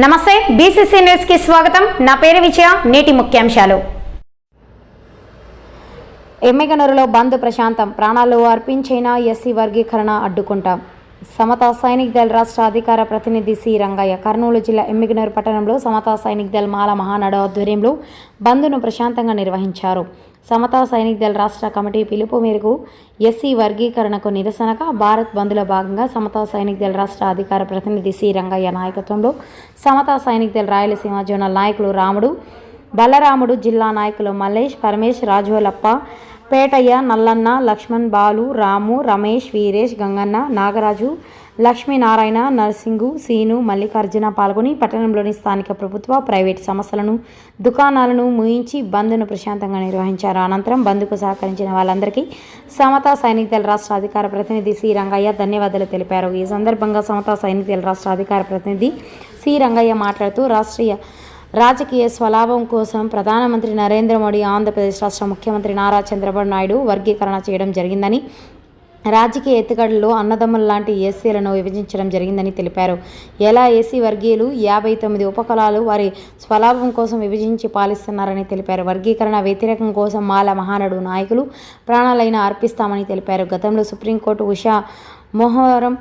నమస్తే BCC news కి స్వాగతం. నా పేరు విజయ. నేటి ముఖ్యాంశాలు. ఎమ్మిగనూరులో బంద్ ప్రశాంతం. ప్రాణాలు అర్పించిన ఎస్సీ వర్గీకరణ అడ్డుకుంటాం. సమతా సైనిక్ దళ్ రాష్ట్ర అధికార ప్రతినిధి సి రంగయ్య. కర్నూలు జిల్లా ఎమ్మిగనూరు పట్టణంలో సమతా సైనిక్ దళ్ మాల మహానాడు ఆధ్వర్యంలో బంద్ను ప్రశాంతంగా నిర్వహించారు. సమతా సైనిక్ దళ్ రాష్ట్ర కమిటీ పిలుపు మేరకు ఎస్సీ వర్గీకరణకు నిరసనగా భారత్ బంద్లో భాగంగా సమతా సైనిక్ దళ్ రాష్ట్ర అధికార ప్రతినిధి సి రంగయ్య నాయకత్వంలో సమతా సైనిక్ దళ్ రాయలసీమ జోనల్ నాయకులు రాముడు, బలరాముడు, జిల్లా నాయకులు మల్లేష్, పరమేష్, రాజువలప్ప, పేటయ్య, నల్లన్న, లక్ష్మణ్, బాలు, రాము, రమేష్, వీరేష్, గంగన్న, నాగరాజు, లక్ష్మీనారాయణ, నర్సింగు, సీను, మల్లికార్జున పాల్గొని పట్టణంలోని స్థానిక ప్రభుత్వ, ప్రైవేట్ సంస్థలను, దుకాణాలను మూయించి బంద్ను ప్రశాంతంగా నిర్వహించారు. అనంతరం బంద్కు సహకరించిన వాళ్ళందరికీ సమతా సైనిక్ దళ్ రాష్ట్ర అధికార ప్రతినిధి సి రంగయ్య ధన్యవాదాలు తెలిపారు. ఈ సందర్భంగా సమతా సైనిక్ దళ్ రాష్ట్ర అధికార ప్రతినిధి సి రంగయ్య మాట్లాడుతూ రాజకీయ స్వలాభం కోసం ప్రధానమంత్రి నరేంద్ర మోడీ, ఆంధ్రప్రదేశ్ రాష్ట్ర ముఖ్యమంత్రి నారా చంద్రబాబు నాయుడు వర్గీకరణ చేయడం జరిగిందని, రాజకీయ ఎత్తుగడల్లో అన్నదమ్ముల లాంటి ఎస్సీలను విభజించడం జరిగిందని తెలిపారు. ఎలా ఎస్సీ వర్గీయులు 59 ఉపకులాలు వారి స్వలాభం కోసం విభజించి పాలిస్తున్నారని తెలిపారు. వర్గీకరణ వ్యతిరేకం కోసం మాల మహానాడు నాయకులు ప్రాణాలైనా అర్పిస్తామని తెలిపారు. గతంలో సుప్రీంకోర్టు ఉషా మొహరం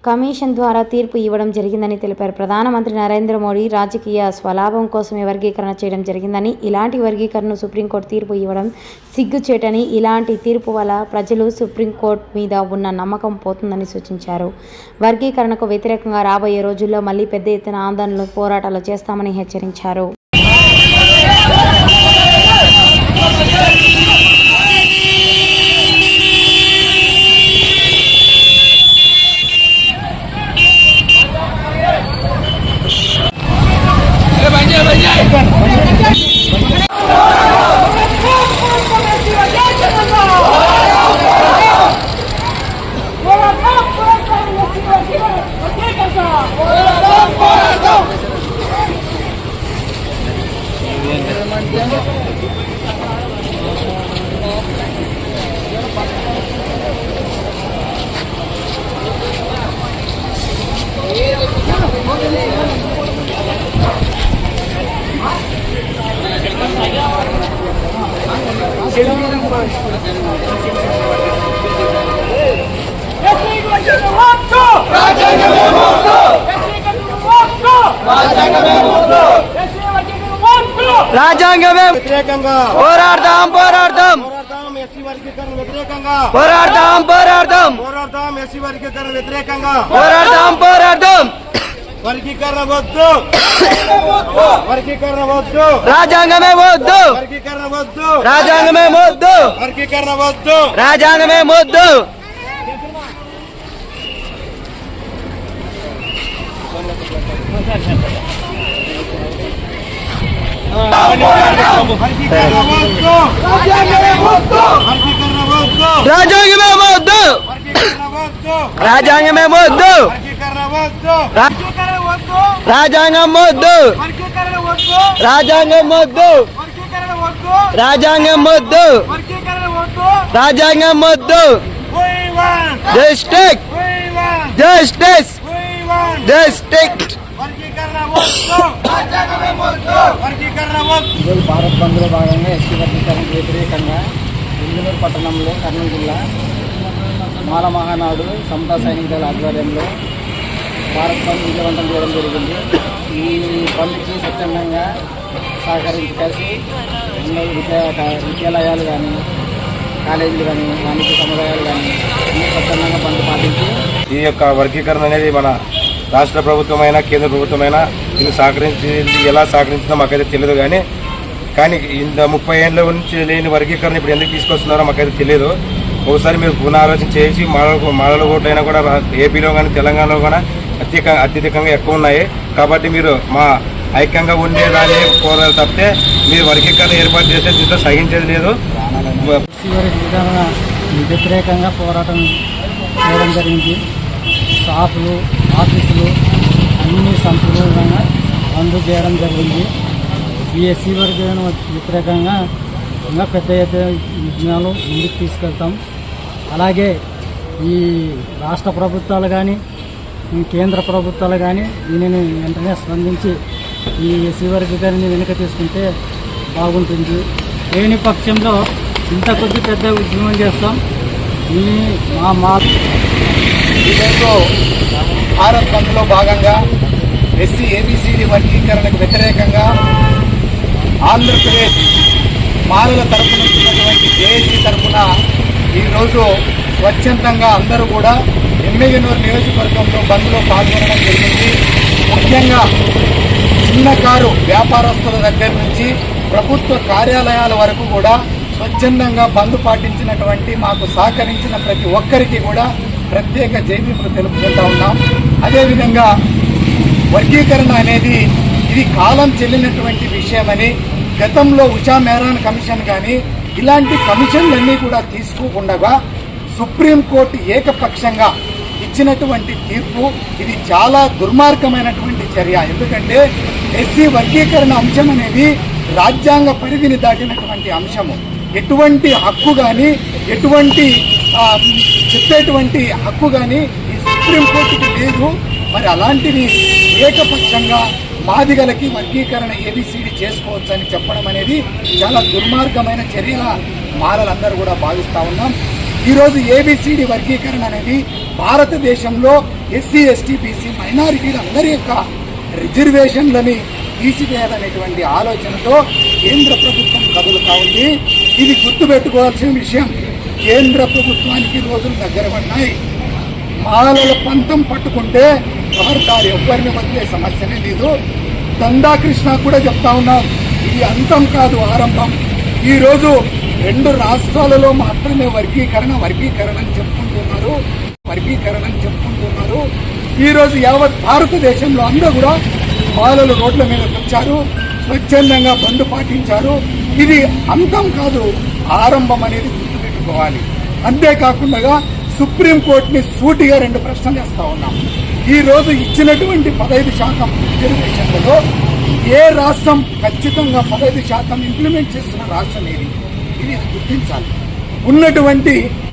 కమిషన్ ద్వారా తీర్పు ఇవ్వడం జరిగిందని తెలిపారు. ప్రధానమంత్రి నరేంద్ర మోడీ రాజకీయ స్వలాభం కోసమే వర్గీకరణ చేయడం జరిగిందని, ఇలాంటి వర్గీకరణను సుప్రీంకోర్టు తీర్పు ఇవ్వడం సిగ్గుచేటని, ఇలాంటి తీర్పు వల్ల ప్రజలు సుప్రీంకోర్టు మీద ఉన్న నమ్మకం పోతుందని సూచించారు. వర్గీకరణకు వ్యతిరేకంగా రాబోయే రోజుల్లో మళ్లీ పెద్ద ఎత్తున ఆందోళనలు, పోరాటాలు చేస్తామని హెచ్చరించారు. రాజ్యాంగమే వ్యతిరేకంగా పోరాడదాం పోరాడదాం ఎస్సీ వర్గీకరణ వ్యతిరేకంగా పోరాడదాం పోరాడదాం పోరాడదాం ఎస్సీ వర్గీకరణ వ్యతిరేకంగా పోరాడదాం పోరాడదాం వర్గీకరణ వద్దు వర్గీకరణ వద్దు రాజ్యాంగమే వద్దు వర్గీకరణ వద్దు రాజ్యాంగమే వద్దు వర్గీకరణ వద్దు రాజ్యాంగమే వద్దు రాజ్యాంగమే వద్దు రాజ్యాంగమే వద్దు రాజ్యాంగం వద్దు రాజ్యాంగం వద్దు రాజ్యాంగం వద్దు రాజ్యాంగం వద్దు జస్టిస్ జస్టిస్ జస్టిస్ భారత్ బంద్లో భాగంగా ఎస్సీ వర్గీకరణకు వ్యతిరేకంగా ఎమ్మిగనూరు పట్టణంలో కర్నూలు జిల్లా మాల మహానాడు సమతా సైనిక్ దళ ఆధ్వర్యంలో భారత్ బంద్ విజయవంతం చేయడం జరిగింది. ఈ బంద్కి స్వచ్ఛందంగా సహకరించి విద్యాలయాలు కానీ, కాలేజీలు కానీ, వాణిజ్య సముదాయాలు కానీ అన్ని స్వచ్ఛందంగా బంద్ పాటించి ఈ యొక్క వర్గీకరణ అనేది మన రాష్ట్ర ప్రభుత్వమైనా కేంద్ర ప్రభుత్వమైనా ఇది సహకరించింది, ఎలా సహకరించిందో మాకైతే తెలియదు. కానీ ఇంత 30 ఏళ్ళ నుంచి లేని వర్గీకరణ ఇప్పుడు ఎందుకు తీసుకొస్తున్నారో మాకైతే తెలియదు. ఒకసారి మీరు పునరాలోచన చేసి మాలల ఓట్లైనా కూడా ఏపీలో కానీ తెలంగాణలో కూడా అత్యధికంగా ఎక్కువ ఉన్నాయి. కాబట్టి మీరు మా ఐక్యంగా ఉండేదాన్ని కోరాలి తప్పితే మీరు వర్గీకరణ ఏర్పాటు చేస్తే దీంతో సహించేది లేదు. వ్యతిరేకంగా పోరాటం చేయడం జరిగింది. షాపులు, ఆఫీసులు అన్ని సంపూర్ణంగా బంద్ చేయడం జరిగింది. ఈ ఎస్సీ వర్గీకరణ వ్యతిరేకంగా ఇంకా పెద్ద ఎత్తున విజ్ఞానాలు ముందుకు తీసుకెళ్తాం. అలాగే ఈ రాష్ట్ర ప్రభుత్వాలు కానీ కేంద్ర ప్రభుత్వాలు కానీ దీనిని వెంటనే స్పందించి ఈ ఎస్సీ వర్గీకరణని వెనుక తీసుకుంటే బాగుంటుంది. లేని పక్షంలో ఇంత కొద్ది పెద్ద ఉద్యమం చేస్తాం. ఈరోజు భారత్ బంద్లో భాగంగా ఎస్సీ ఏబిసిడి వర్గీకరణకు వ్యతిరేకంగా ఆంధ్రప్రదేశ్ మాలల తరఫున ఉన్నటువంటి జేఏసీ తరఫున ఈరోజు స్వచ్ఛందంగా అందరూ కూడా ఎమ్మెగనూరు నియోజకవర్గంలో బంద్లో పాల్గొనడం జరిగింది. ముఖ్యంగా చిన్నకారు వ్యాపారస్తుల దగ్గర నుంచి ప్రభుత్వ కార్యాలయాల వరకు కూడా స్వచ్ఛందంగా బంద్ పాటించినటువంటి మాకు సహకరించిన ప్రతి ఒక్కరికి కూడా ప్రత్యేక జైబీములు తెలుపుకుంటా ఉన్నాం. అదేవిధంగా వర్గీకరణ అనేది ఇది కాలం చెల్లినటువంటి విషయమని, గతంలో ఉషా మెహ్రాన్ కమిషన్ కానీ ఇలాంటి కమిషన్లన్నీ కూడా తీసుకోకుండా సుప్రీంకోర్టు ఏకపక్షంగా ఇచ్చినటువంటి తీర్పు ఇది చాలా దుర్మార్గమైనటువంటి చర్య. ఎందుకంటే ఎస్సీ వర్గీకరణ అంశం అనేది రాజ్యాంగ పరిధిని దాటినటువంటి అంశము. ఎటువంటి హక్కు కానీ ఎటువంటి చెప్పేటువంటి హక్కు కానీ ఈ సుప్రీంకోర్టుకి లేదు. మరి అలాంటిది ఏకపక్షంగా మాదిగలకి వర్గీకరణ ఏబిసిడి చేసుకోవచ్చని చెప్పడం అనేది చాలా దుర్మార్గమైన చర్యగా మాలలందరూ కూడా భావిస్తూ ఉన్నాం. ఈరోజు ఏబిసిడి వర్గీకరణ అనేది భారతదేశంలో ఎస్సీ ఎస్టీ బీసీ మైనారిటీలందరి యొక్క రిజర్వేషన్లని తీసివేయాలనేటువంటి ఆలోచనతో కేంద్ర ప్రభుత్వం కదులుతా ఉంది. ఇది గుర్తుపెట్టుకోవాల్సిన విషయం. కేంద్ర ప్రభుత్వానికి రోజులు దగ్గర పడినాయి. మాలల పంతం పట్టుకుంటే వారు ఎవ్వరిని వదిలే సమస్యనే లేదు. దందా కృష్ణ కూడా చెప్తా ఉన్నాం, ఇది అంతం కాదు, ఆరంభం. ఈరోజు 2 రాష్ట్రాలలో మాత్రమే వర్గీకరణ అని చెప్పుకుంటున్నారు. ఈరోజు యావత్ భారతదేశంలో అందరూ కూడా మాలలు రోడ్ల మీద వచ్చారు, స్వచ్ఛందంగా బంద్ పాటించారు. ఇది అంతం కాదు, ఆరంభం అనేది గుర్తుపెట్టుకోవాలి. అంతేకాకుండా సుప్రీంకోర్టుని సూటిగా 2 ప్రశ్నలు వేస్తా ఉన్నాం. ఈ రోజు ఇచ్చినటువంటి 15% రిజర్వేషన్లలో ఏ రాష్ట్రం ఖచ్చితంగా 15% ఇంప్లిమెంట్ చేస్తున్న రాష్ట్రం ఏది? ఇది గుర్తించాలి. ఉన్నటువంటి